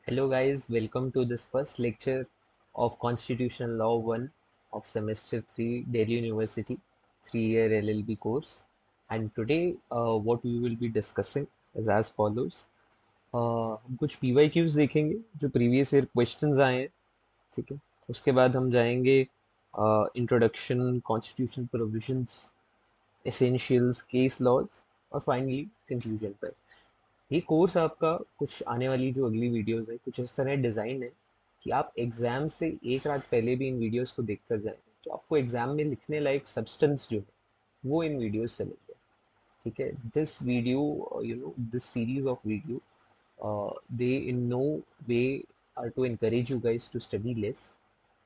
Hello guys, welcome to this first lecture of Constitutional Law 1 of semester 3 Delhi University 3-year LLB course. And today what we will be discussing is as follows. हम कुछ PYQs देखेंगे जो previous year questions आए हैं, ठीक है। उसके बाद हम जाएंगे introduction, constitutional provisions, essentials, case laws और फाइनली कंक्लूजन पर। ये कोर्स आपका कुछ आने वाली जो अगली वीडियोस है कुछ इस तरह डिज़ाइन है कि आप एग्ज़ाम से एक रात पहले भी इन वीडियोस को देख कर जाएं, तो आपको एग्ज़ाम में लिखने लायक सब्सटेंस जो है वो इन वीडियोस से मिल जाए, ठीक है। This video this series of video they in no way are to encourage you guys to study less,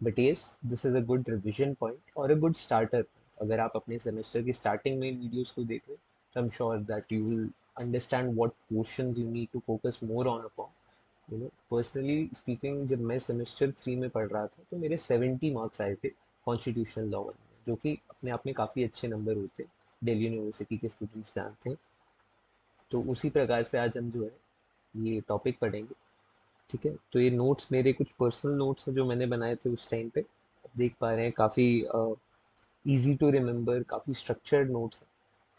but yes, this is a good revision point or a good starter. अगर आप अपने semester की starting में इन videos को देख रहे हैं तो I am sure that you will understand what portions you need to focus more on upon. Personally speaking जब मैं सेमेस्टर 3 में पढ़ रहा था तो मेरे 70 मार्क्स आए थे कॉन्स्टिट्यूशनल लॉ में, जो कि अपने आप में काफ़ी अच्छे नंबर होते हैं, दिल्ली यूनिवर्सिटी के स्टूडेंट्स जानते हैं। तो उसी प्रकार से आज हम जो है ये टॉपिक पढ़ेंगे, ठीक है। तो ये नोट्स मेरे कुछ पर्सनल नोट्स हैं जो मैंने बनाए थे उस टाइम पे, आप देख पा रहे हैं, काफ़ी इजी टू रिमेम्बर, काफ़ी स्ट्रक्चर्ड नोट्स हैं।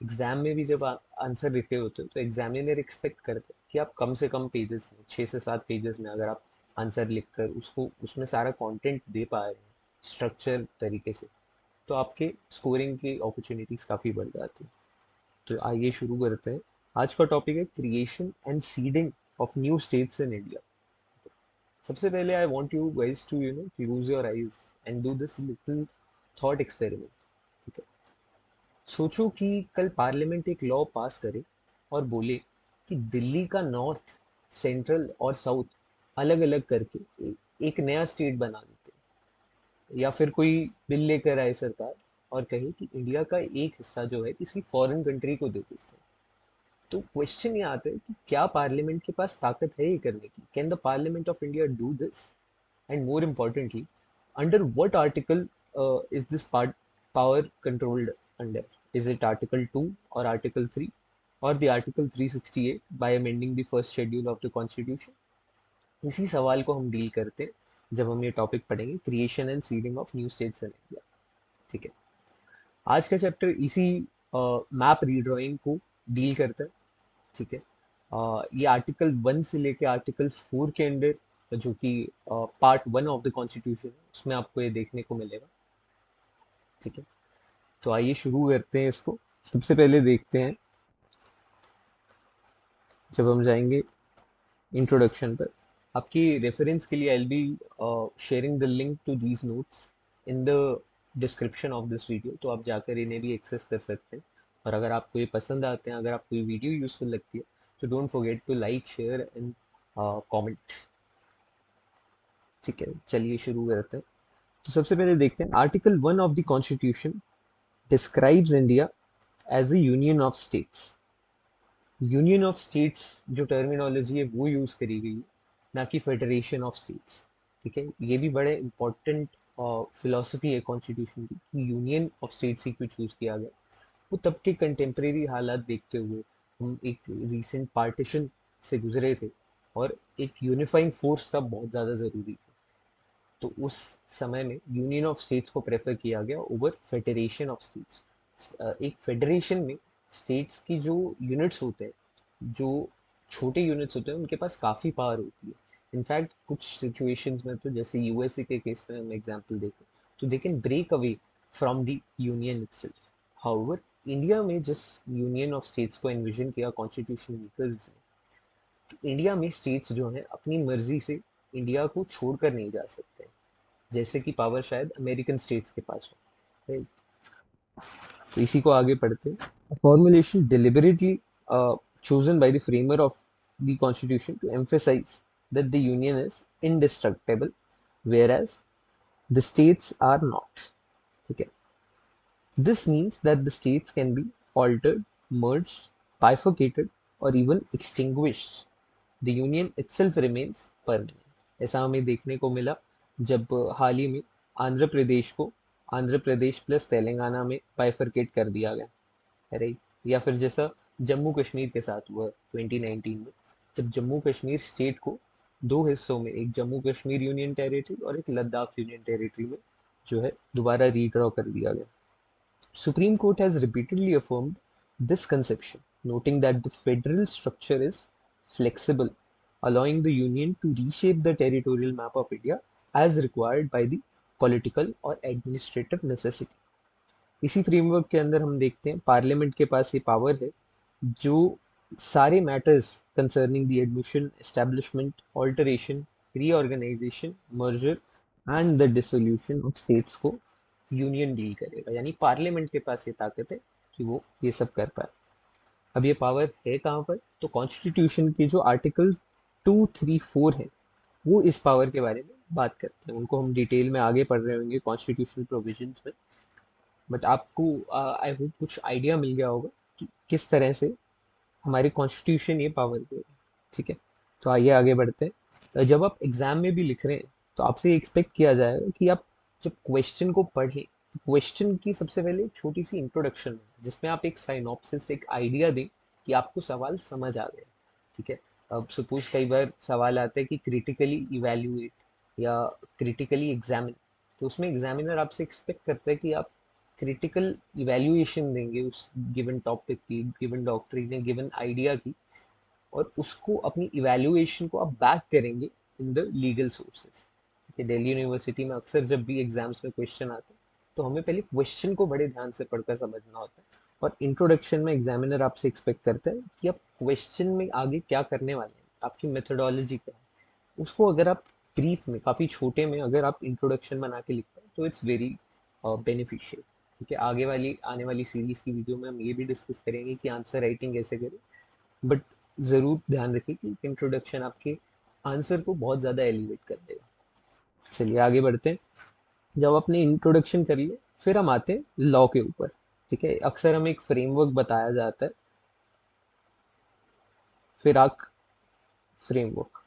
एग्जाम में भी जब आप आंसर लिखे होते हो तो एग्जामिनर एक्सपेक्ट करते हैं कि आप कम से कम पेजेस में, 6 से 7 पेजेस में अगर आप आंसर लिखकर उसको उसमें सारा कंटेंट दे पा रहे हैं स्ट्रक्चर तरीके से, तो आपके स्कोरिंग की अपॉर्चुनिटीज काफ़ी बढ़ जाती हैं। तो आइए शुरू करते हैं। आज का टॉपिक है creation and seeding of new states in India. सबसे पहले I want you guys to close your eyes and do this little thought experiment, ठीक है। सोचो कि कल पार्लियामेंट एक लॉ पास करे और बोले कि दिल्ली का नॉर्थ, सेंट्रल और साउथ अलग अलग करके एक नया स्टेट बना देते हैं। या फिर कोई बिल लेकर आए सरकार और कहे कि इंडिया का एक हिस्सा जो है किसी फॉरेन कंट्री को दे देते हैं। तो क्वेश्चन ये आता है कि क्या पार्लियामेंट के पास ताकत है ये करने की? Can the parliament of India do this? And more importantly, under what article is this power controlled under? Is it Article 2 or Article 3 or the Article 368 by amending the first schedule of the Constitution? इसी सवाल को हम deal करते हैं जब हम ये topic पढ़ेंगे, creation and seeding of new states in India, ठीक है। आज का चैप्टर इसी मैप रीड्राइंग को डील करता है, ठीक है। ये आर्टिकल 1 से लेके आर्टिकल 4 के अंडर जो कि पार्ट 1 ऑफ द कॉन्स्टिट्यूशन है उसमें आपको ये देखने को मिलेगा, ठीक है। तो आइए शुरू करते हैं इसको। सबसे पहले देखते हैं, जब हम जाएंगे इंट्रोडक्शन पर, आपकी रेफरेंस के लिए I will be sharing the link to these notes in the description of this video, तो आप जाकर इन्हें भी एक्सेस कर सकते हैं। और अगर आपको ये पसंद आते हैं, अगर आपको ये वीडियो यूजफुल लगती है, तो don't forget to like, share and comment, ठीक है। चलिए शुरू करते हैं। तो सबसे पहले देखते हैं article 1 of the constitution describes India as a union of states. Union of states जो टर्मिनोलॉजी है वो यूज करी गई है, ना कि फेडरेशन ऑफ स्टेट्स, ठीक है। ये भी बड़े इंपॉर्टेंट फिलोसफी है कॉन्स्टिट्यूशन की कि यूनियन ऑफ स्टेट्स ही क्यों चूज किया गया। वो तब के कंटेम्प्रेरी हालात देखते हुए, हम एक रीसेंट पार्टीशन से गुजरे थे और एक यूनिफाइंग फोर्स तब बहुत ज़्यादा ज़रूरी थी। तो उस समय में यूनियन ऑफ स्टेट्स को प्रेफर किया गया ओवर फेडरेशन ऑफ स्टेट्स। एक फेडरेशन में स्टेट्स की जो यूनिट्स होते हैं, जो छोटे यूनिट्स होते हैं, उनके पास काफ़ी पावर होती है। इनफैक्ट कुछ सिचुएशंस में तो जैसे यूएसए के केस में हम एग्जांपल देखें तो they can break away from the union itself. However India में जिस यूनियन ऑफ स्टेट्स को एनविजन किया कॉन्स्टिट्यूशन मेकर्स ने, तो इंडिया में स्टेट्स जो हैं अपनी मर्जी से इंडिया को छोड़कर नहीं जा सकते, जैसे कि पावर शायद अमेरिकन स्टेट्स के पास हो, right? तो इसी को आगे पढ़ते हैं। Formulation deliberately chosen by the framer of the constitution to emphasize that the union is indestructible, whereas the states are not, ठीक है। This means that the states can be altered, merged, bifurcated or even extinguished. The union itself remains permanent. ऐसा हमें देखने को मिला जब हाल ही में आंध्र प्रदेश को आंध्र प्रदेश प्लस तेलंगाना में बाइफरकेट कर दिया गया, राइट। या फिर जैसा जम्मू कश्मीर के साथ हुआ 2019 में, जब जम्मू कश्मीर स्टेट को दो हिस्सों में, एक जम्मू कश्मीर यूनियन टेरिटरी और एक लद्दाख यूनियन टेरिटरी में जो है दोबारा रीड्रॉ कर दिया गया. Supreme Court has repeatedly affirmed this conception, noting that the federal structure is flexible, allowing the Union to reshape the territorial map of India as required by the political or administrative necessity. इसी framework के अंदर हम देखते हैं parliament के पास ये power है जो सारे matters concerning the admission, establishment, alteration, reorganisation, merger and the dissolution of states को यूनियन डील करेगा. यानी पार्लियामेंट के पास ये ताकत है कि वो ये सब कर पाए. अब ये पावर है कहाँ पर? तो कॉन्स्टिट्यूशन के जो आर्टिकल 2, 3, 4 है वो इस पावर के बारे में बात करते हैं. उनको हम डिटेल में आगे पढ़ रहे होंगे कॉन्स्टिट्यूशनल प्रोविजंस में, बट आपको आई होप कुछ आइडिया मिल गया होगा कि किस तरह से हमारी कॉन्स्टिट्यूशन ये पावर दे. ठीक है, तो आइए आगे बढ़ते हैं. जब आप एग्जाम में भी लिख रहे हैं तो आपसे एक्सपेक्ट किया जाएगा कि आप जब क्वेश्चन को पढ़ें तो क्वेश्चन की सबसे पहले एक छोटी सी इंट्रोडक्शन हो जिसमें आप एक साइनॉप्सिस, एक आइडिया दें कि आपको सवाल समझ आ गया. ठीक है, अब सपोज कई बार सवाल आता है कि क्रिटिकली इवेल्युएट या क्रिटिकली एग्जामिन, तो उसमें एग्जामिनर आपसे एक्सपेक्ट करता है कि आप क्रिटिकल इवेल्युएशन देंगे उस गिवन टॉपिक की, गिवन डॉक्ट्रिन या गिवन आइडिया की, और उसको अपनी इवेल्युएशन को आप बैक करेंगे इन द लीगल सोर्सेज. ठीक है, दिल्ली यूनिवर्सिटी में अक्सर जब भी एग्जाम्स में क्वेश्चन आते हैं तो हमें पहले क्वेश्चन को बड़े ध्यान से पढ़कर समझना होता है, और इंट्रोडक्शन में एग्जामिनर आपसे एक्सपेक्ट करता है कि आप क्वेश्चन में आगे क्या करने वाले हैं, आपकी मेथोडोलॉजी क्या है. उसको अगर आप ब्रीफ में, काफ़ी छोटे में अगर आप इंट्रोडक्शन बना के लिखते हैं तो इट्स वेरी बेनिफिशियल. ठीक है, आगे वाली आने वाली सीरीज की वीडियो में हम ये भी डिस्कस करेंगे कि आंसर राइटिंग कैसे करें, बट ज़रूर ध्यान रखें कि इंट्रोडक्शन आपके आंसर को बहुत ज़्यादा एलिवेट कर देगा. चलिए आगे बढ़ते हैं. जब आपने इंट्रोडक्शन कर लिया फिर हम आते हैं लॉ के ऊपर. ठीक है, अक्सर हमें एक फ्रेमवर्क बताया जाता है, फिराक फ्रेमवर्क,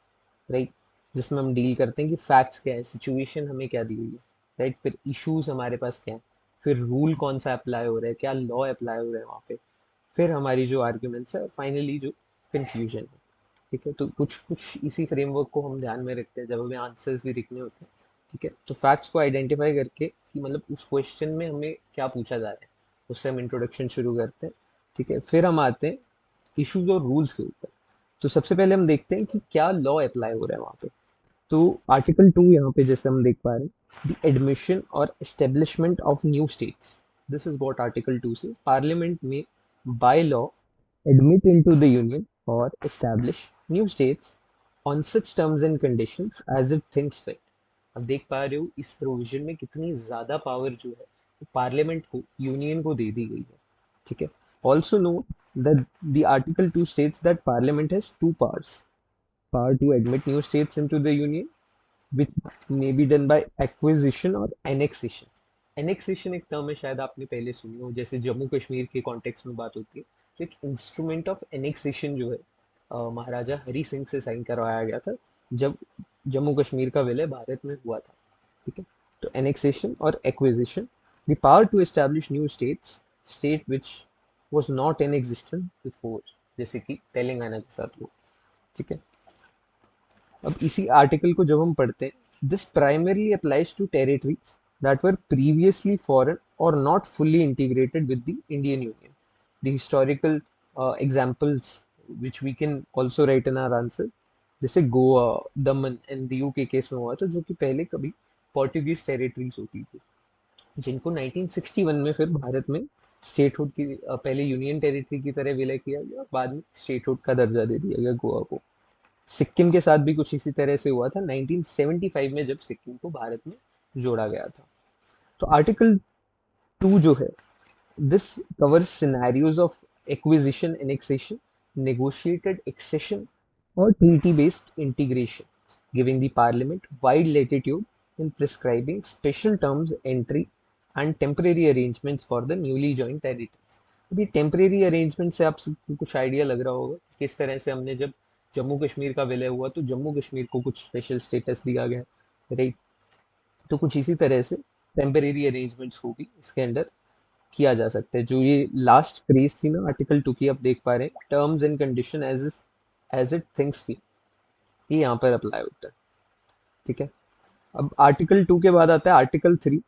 राइट, जिसमें हम डील करते हैं कि फैक्ट्स क्या है, सिचुएशन हमें क्या दी हुई है, राइट, फिर इश्यूज हमारे पास क्या है, फिर रूल कौन सा अप्लाई हो रहा है, क्या लॉ अप्लाई हो रहा है वहाँ पे, फिर हमारी जो आर्ग्यूमेंट्स है, और फाइनली जो कंफ्यूजन है. ठीक है, तो कुछ कुछ इसी फ्रेमवर्क को हम ध्यान में रखते हैं जब हमें आंसर्स भी लिखने होते हैं. ठीक है, तो फैक्ट्स को आइडेंटिफाई करके कि मतलब उस क्वेश्चन में हमें क्या पूछा जा रहा है, उससे हम इंट्रोडक्शन शुरू करते हैं. ठीक है, फिर हम आते हैं इश्यूज और रूल्स के ऊपर. तो सबसे पहले हम देखते हैं कि क्या लॉ अप्लाई हो रहा है वहाँ पे. तो आर्टिकल 2 यहाँ पे जैसे हम देख पा रहे हैं, द एडमिशन और establishment of new states. This is what article 2 से पार्लियामेंट में by law admit into the union or establish new states on such terms and conditions as it thinks fit. अब देख पा रहे हो इस प्रोविजन में कितनी ज्यादा पावर जो है पार्लियामेंट को, यूनियन को दे दी गई है. ठीक है, also know that the article 2 states that parliament has two powers: power to admit new states into the union, which may be done by acquisition or annexation. Annexation एक term है, शायद आपने पहले सुनी हो, जैसे जम्मू कश्मीर के कॉन्टेक्स्ट में बात होती है तो एक इंस्ट्रूमेंट ऑफ एनेक्सेशन जो है महाराजा हरी सिंह से साइन करवाया गया था जब जम्मू कश्मीर का विलय भारत में हुआ था. ठीक है, तो एनेक्सेशन और acquisition, the power to establish new states, state which was not in existence before, जैसे कि तेलंगाना के साथ हुआ. ठीक है, अब इसी आर्टिकल को जब हम पढ़ते हैं, this primarily applies to territories that were previously foreign or not fully integrated with the Indian Union. The historical examples which we can also write in our answer, जैसे गोवा, दमन एंड दीव के केस में हुआ था, जो कि पहले कभी पोर्टुगीज टेरिटरीज होती थी, जिनको 1961 में फिर भारत में स्टेटहुड की पहले यूनियन टेरिटरी की तरह विलय किया गया, बाद में स्टेटहुड का दर्जा दे दिया गया गोवा को. सिक्किम के साथ भी कुछ इसी तरह से हुआ था 1975 में जब सिक्किम को भारत में जोड़ा गया था. तो आर्टिकल 2 जो है, this covers scenarios of acquisition, annexation, negotiated accession or treaty based integration, giving the Parliament wide latitude in prescribing special terms, entry and temporary arrangements for the newly join territories. अभी temporary arrangement से आपको कुछ idea लग रहा होगा किस तरह से हमने जब जम्मू कश्मीर का विलय हुआ तो जम्मू कश्मीर को कुछ स्पेशल स्टेटस दिया गया, राइट. तो कुछ इसी तरह से टेम्परेरी अरेंजमेंट्स को भी इसके अंदर किया जा सकता है. जो ये लास्ट फ्रेज थी ना आर्टिकल 2 की, आप देख पा रहे हैं, terms and condition as it things feel. ये यहाँ पर अप्लाई होता है। ठीक है, अब आर्टिकल 2 के बाद आता है आर्टिकल 3।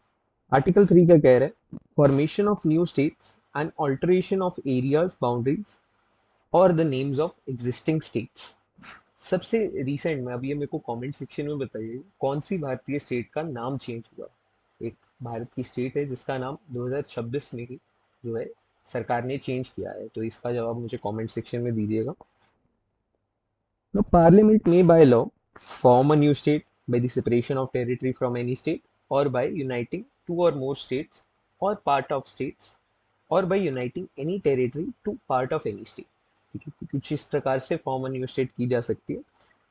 आर्टिकल 3 क्या कह रहा है? Formation of new states and alteration of areas boundaries or the names of existing states. सबसे रिसेंट में, अब ये मेरे को कमेंट सेक्शन में बताइए, कौन सी भारतीय स्टेट का नाम चेंज हुआ? एक भारत की स्टेट है जिसका नाम 2026 में ही जो है सरकार ने चेंज किया है, तो इसका जवाब मुझे कमेंट सेक्शन में दीजिएगा। Now, Parliament may by law form a new state by the separation of territory from any state or by uniting two or more states or part of states or by uniting any territory to part of any state। ठीक है, कुछ इस प्रकार से form a new state की जा सकती है।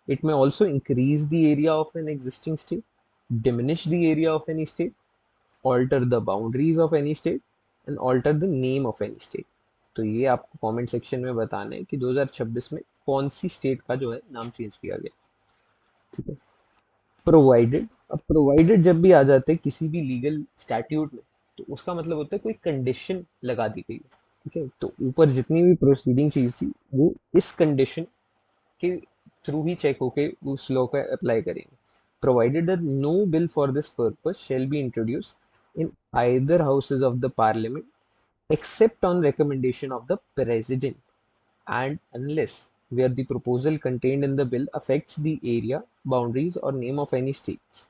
इट में also increase the area of an existing state, diminish the area of any state, alter the boundaries of any state and alter the name of any state। तो ये आपको comment section में बताना है कि 2026 में कौन सी स्टेट का जो है नाम चेंज किया गया। ठीक है, प्रोवाइडेड, अब प्रोवाइडेड जब भी आ जाते हैं किसी भी लीगल स्टैट्यूट में, तो उसका मतलब होता है कोई कंडीशन लगा दी गई है। ठीक है, तो ऊपर जितनी भी प्रोसीडिंग चीज थी वो इस कंडीशन के थ्रू ही चेक होके उस लॉ का अप्लाई करेंगे। Provided that no bill for this purpose shall be introduce in either houses of the parliament except on recommendation of the president and unless where the proposal contained in the bill affects the area, boundaries or name of any states.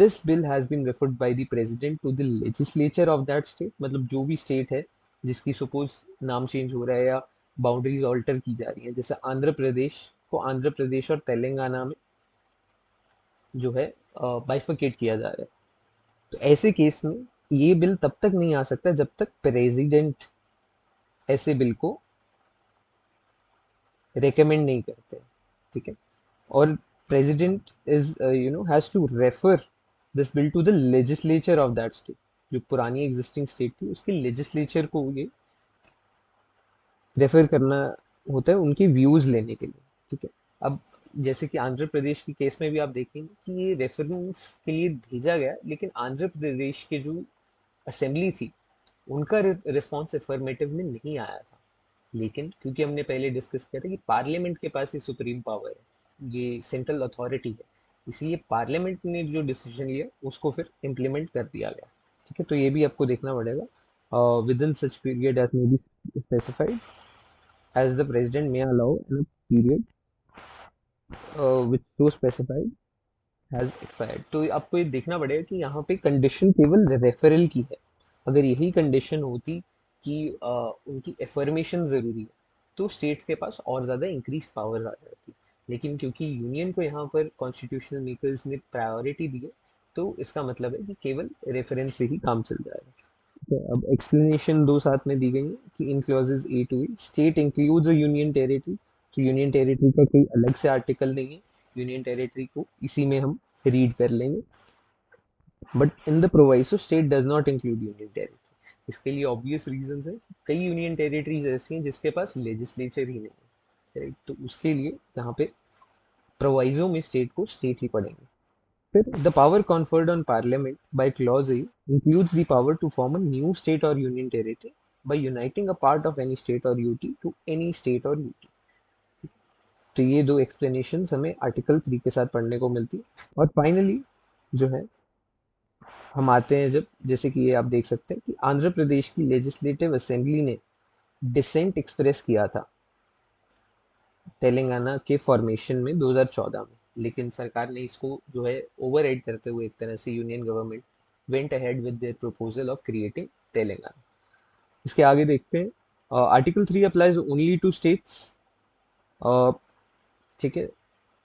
This bill has been referred by the president to the legislature of that state। मतलब जो भी state है जिसकी suppose नाम change हो रहा है या बाउंड्रीज ऑल्टर की जा रही है, जैसे आंध्र प्रदेश को आंध्र प्रदेश और तेलंगाना में जो है बाइफिकेट किया जा रहा है, तो ऐसे केस में ये बिल तब तक नहीं आ सकता जब तक प्रेसिडेंट ऐसे बिल को रेकमेंड नहीं करते। ठीक है, और president is has to refer this bill to the legislature of that state. जो पुरानी एग्जिस्टिंग स्टेट थी उसके लेजिस्लेचर को ये रेफर करना होता है उनके व्यूज लेने के लिए। ठीक है, अब जैसे कि आंध्र प्रदेश की केस में भी आप देखेंगे कि ये रेफरेंस के लिए भेजा गया, लेकिन आंध्र प्रदेश के जो असेंबली थी उनका रिस्पॉन्स अफर्मेटिव में नहीं आया था। लेकिन क्योंकि हमने पहले डिस्कस किया था कि पार्लियामेंट के पास ही सुप्रीम पावर है, ये सेंट्रल अथॉरिटी है, इसलिए पार्लियामेंट ने जो डिसीजन लिया उसको फिर इम्प्लीमेंट कर दिया गया। ठीक है, तो ये भी आपको देखना पड़ेगा। Within such period as may be specified as the president may allow in a period which so specified has expired. तो आपको ये देखना पड़ेगा कि यहाँ पे कंडीशन केवल रेफरल की है। अगर यही कंडीशन होती कि उनकी एफर्मेशन ज़रूरी है तो स्टेट्स के पास और ज़्यादा इंक्रीज पावर्स आ जाती, लेकिन क्योंकि यूनियन को यहाँ पर कॉन्स्टिट्यूशनल मेकर्स ने प्रायोरिटी दी है, तो इसका मतलब है कि केवल रेफरेंस से ही काम चल जाएगा। ठीक है, अब एक्सप्लेनेशन दो साथ में दी गई है कि in clauses A to A state includes a union territory. तो यूनियन टेरिटरी का कोई अलग से आर्टिकल नहीं है, यूनियन टेरिटरी को इसी में हम रीड कर लेंगे। But in the proviso state does not include union territory. इसके लिए ऑब्वियस रीजंस है, कई यूनियन टेरिटरीज ऐसी हैं जिसके पास लेजिस्लेचर ही नहीं है, राइट? तो उसके लिए यहाँ पे प्रोवाइजो में स्टेट को स्टेट ही पढ़ेंगे। फिर the power conferred on Parliament by clause A includes the power to form a new state or union territory by uniting a part of any state or UT to any state or UT। तो ये दो explanation हमें article 3 के साथ पढ़ने को मिलती है। और फाइनली जो है हम आते हैं जब, जैसे कि ये आप देख सकते हैं कि आंध्र प्रदेश की लेजिस्लेटिव असेंबली ने डिसेंट एक्सप्रेस किया था तेलंगाना के फॉर्मेशन में 2014 में, लेकिन सरकार ने इसको जो है ओवर करते हुए एक तरह से union government went ahead with their proposal of creating Telangana. इसके आगे देखते हैं article 3 applies only to states. ठीक है,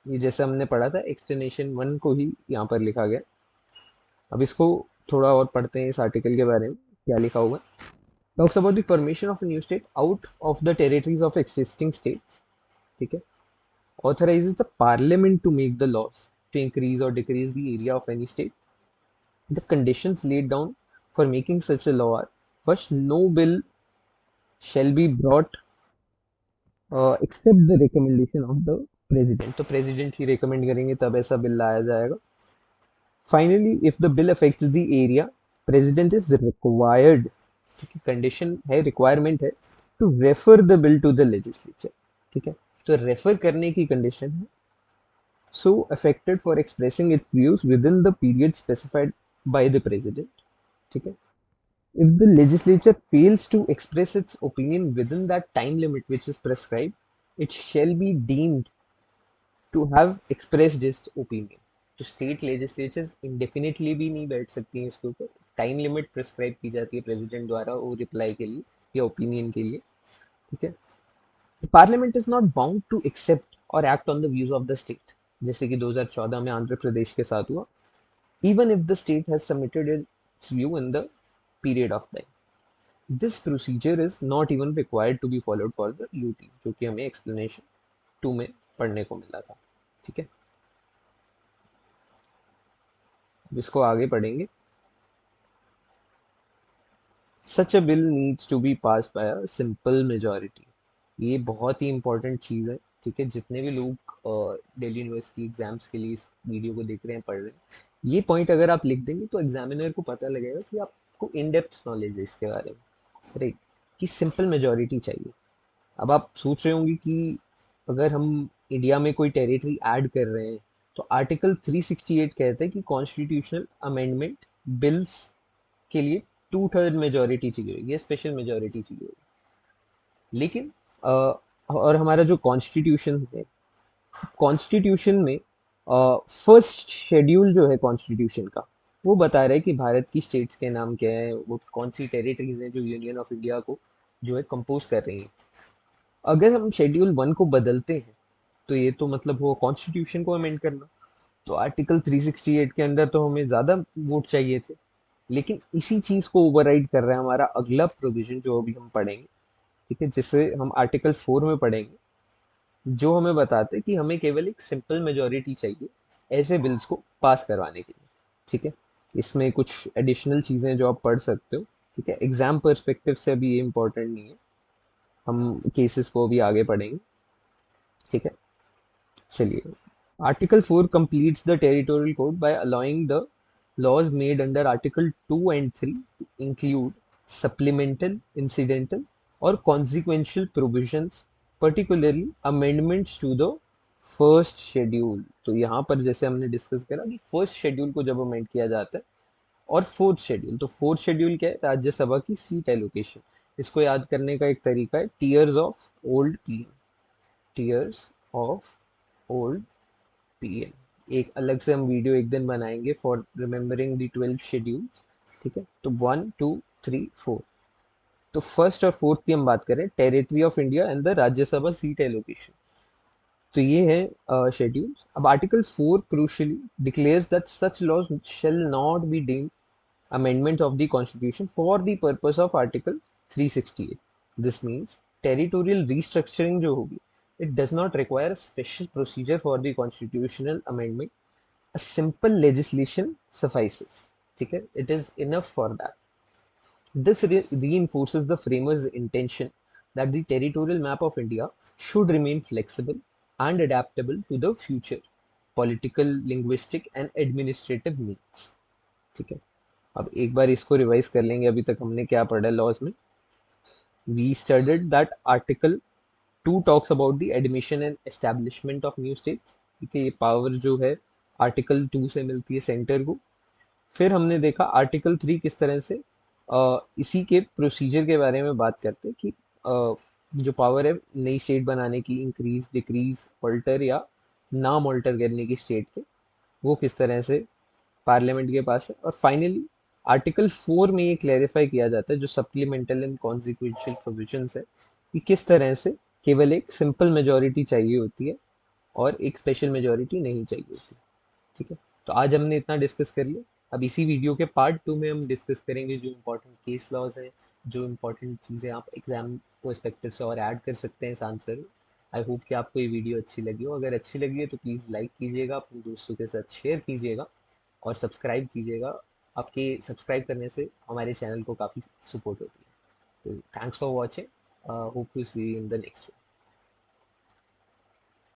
ये जैसे हमने पढ़ा था एक्सप्लेनेशन 1 को ही यहाँ पर लिखा गया। अब इसको थोड़ा और पढ़ते हैं इस आर्टिकल के बारे में क्या लिखा हुआ है। Talks about the formation of new state out of the territories of existing states. ठीक है, authorizes the parliament to make the laws to increase or decrease the area of any state। The conditions laid down for making such a law are: first, no bill shall be brought except the recommendation of the president। तो president ही recommend करेंगे तब ऐसा bill लाया जाएगा। Finally, if the bill affects the area, president is required, condition है, requirement है, to refer the bill to the legislature. ठीक है, तो रेफर करने की कंडीशन है so affected for expressing its views within the period specified by the president. ठीक है. If the legislature fails to express its opinion within that time limit which is prescribed, it shall be deemed to have expressed its opinion. तो state legislature indefinitely भी नहीं बैठ सकती हैं इसके ऊपर. टाइम लिमिट प्रिस्क्राइब की जाती है प्रेसिडेंट द्वारा वो रिप्लाई के लिए या ओपिनियन के लिए. ठीक है. Parliament is not bound to accept or act on the views of the state, जैसे कि 2014 में आंध्र प्रदेश के साथ हुआ. Even if the state has submitted its view in the period of time, this procedure is not even required to be followed for the UT, जो कि हमें explanation 2 में पढ़ने को मिला था. ठीक है. इसको आगे पढ़ेंगे. Such a bill needs to be pass by a simple majority. ये बहुत ही इंपॉर्टेंट चीज़ है. ठीक है. जितने भी लोग दिल्ली यूनिवर्सिटी एग्जाम्स के लिए इस वीडियो को देख रहे हैं, पढ़ रहे हैं, ये पॉइंट अगर आप लिख देंगे तो एग्जामिनर को पता लगेगा कि आपको इन डेप्थ नॉलेज है इसके बारे में. राइट. कि सिंपल मेजॉरिटी चाहिए. अब आप सोच रहे होंगे कि अगर हम इंडिया में कोई टेरिटरी ऐड कर रहे हैं तो आर्टिकल 368 कहता है कि कॉन्स्टिट्यूशनल अमेंडमेंट बिल्स के लिए 2/3 मेजोरिटी चाहिए, ये स्पेशल मेजोरिटी चाहिए. लेकिन और हमारा जो कॉन्स्टिट्यूशन है, कॉन्स्टिट्यूशन में फर्स्ट शेड्यूल जो है कॉन्स्टिट्यूशन का, वो बता रहा है कि भारत की स्टेट्स के नाम क्या है, वो कौन सी टेरिटरीज हैं जो यूनियन ऑफ इंडिया को जो है कंपोज कर रही हैं. अगर हम शेड्यूल 1 को बदलते हैं तो ये तो मतलब वो कॉन्स्टिट्यूशन को अमेंड करना. तो आर्टिकल 368 के अंदर तो हमें ज़्यादा वोट चाहिए थे, लेकिन इसी चीज़ को ओवरराइड कर रहा है हमारा अगला प्रोविजन जो अभी हम पढ़ेंगे. ठीक है. जिसे हम आर्टिकल 4 में पढ़ेंगे, जो हमें बताते हैं कि हमें केवल एक सिंपल मेजोरिटी चाहिए ऐसे बिल्स को पास करवाने के लिए. ठीक है. इसमें कुछ एडिशनल चीज़ें जो आप पढ़ सकते हो. ठीक है. एग्जाम पर्सपेक्टिव से अभी ये इंपॉर्टेंट नहीं है, हम केसेस को भी आगे पढ़ेंगे. ठीक है. चलिए. Article 4 completes the territorial code by allowing the laws made under Article 2 and 3 to include supplemental, incidental or consequential provisions, particularly amendments to the first schedule. तो यहाँ पर जैसे हमने डिस्कस करा कि फर्स्ट शेड्यूल को जब अमेंड किया जाता है, और फोर्थ शेड्यूल, तो फोर्थ शेड्यूल क्या है, राज्यसभा की सीट एलोकेशन. इसको याद करने का एक तरीका है tears of old PM. Tears of old PM एक अलग से हम वीडियो एक दिन बनाएंगे फॉर रिमेम्बरिंग द 12 शेड्यूल्स. ठीक है. तो 1, 2, 3, 4. तो फर्स्ट और फोर्थ की हम बात करें, territory of India and the Rajya Sabha seat allocation. तो ये है शेड्यूल्स. अब article 4 crucially declares that such laws shall not be deemed amendment of the constitution for the purpose of article 368. This means territorial restructuring जो होगी, it does not require a special procedure for the constitutional amendment. A simple legislation suffices. ठीक है. It is enough for that. This reinforces the framers intention that the territorial map of India should remain flexible and adaptable to the future political, linguistic and administrative needs. ठीक है. अब एक बार इसको revise कर लेंगे. अभी तक हमने क्या पढ़ा लॉज में. We studied that article 2 talks about the admission and establishment of new states. ठीक है. ये पावर जो है आर्टिकल 2 से मिलती है सेंटर को. फिर हमने देखा आर्टिकल 3 किस तरह से इसी के प्रोसीजर के बारे में बात करते हैं कि जो पावर है नई स्टेट बनाने की, इंक्रीज, डिक्रीज, ऑल्टर या नाम ऑल्टर करने की स्टेट के, वो किस तरह से पार्लियामेंट के पास है. और फाइनली आर्टिकल 4 में ये क्लैरिफाई किया जाता है जो सप्लीमेंटल एंड कॉन्सिक्वेंशियल प्रोविजंस है, कि किस तरह से केवल एक सिंपल मेजोरिटी चाहिए होती है और एक स्पेशल मेजोरिटी नहीं चाहिए होती. ठीक है. तो आज हमने इतना डिस्कस कर लिया. अब इसी वीडियो के पार्ट 2 में हम डिस्कस करेंगे जो इम्पोर्टेंट केस लॉज है, जो इम्पोर्टेंट चीज़ें आप एग्जाम पर्सपेक्टिव से और ऐड कर सकते हैं इस आंसर में. आई होप कि आपको ये वीडियो अच्छी लगी हो. अगर अच्छी लगी है तो प्लीज़ लाइक कीजिएगा, अपने दोस्तों के साथ शेयर कीजिएगा और सब्सक्राइब कीजिएगा. आपके सब्सक्राइब करने से हमारे चैनल को काफ़ी सपोर्ट होती है. तो thanks for watching. Hope to see in the next video.